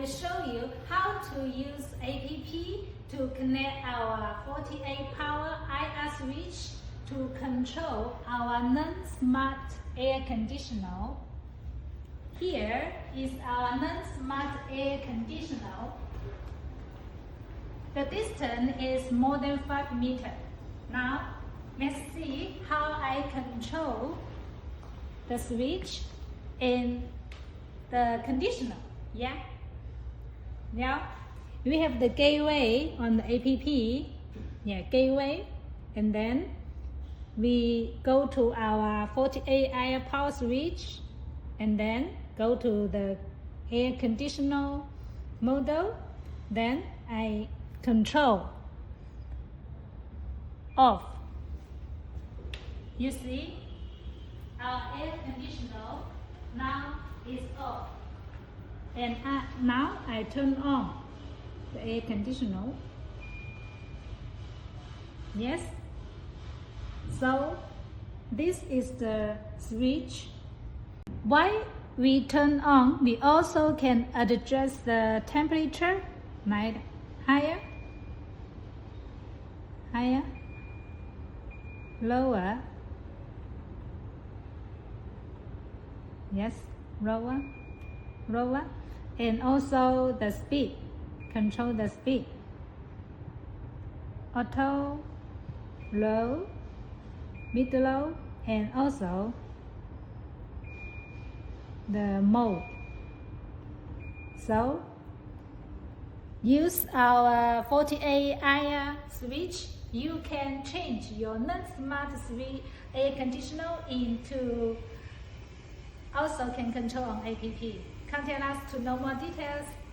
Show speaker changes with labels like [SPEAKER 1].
[SPEAKER 1] show you how to use app to connect our 48 power IR switch to control our non-smart air conditioner. Here is our non-smart air conditioner. The distance is more than 5 meters. Now, let's see how I control the switch and the conditioner. Yeah. Now, we have the gateway on the app. Yeah, gateway. And then we go to our 48 IR power switch and then go to the air conditioner model. Then I control off. You see, our air conditioner now is off. And now I turn on the air conditioner. Yes. So this is the switch. While we turn on, we also can adjust the temperature, like higher, lower, yes, lower, and also the speed, control the speed, auto, low, mid-low, and also the mode. So use our 48 IR switch. You can change your non-smart switch air conditioner into also can control on app. Contact us to know more details.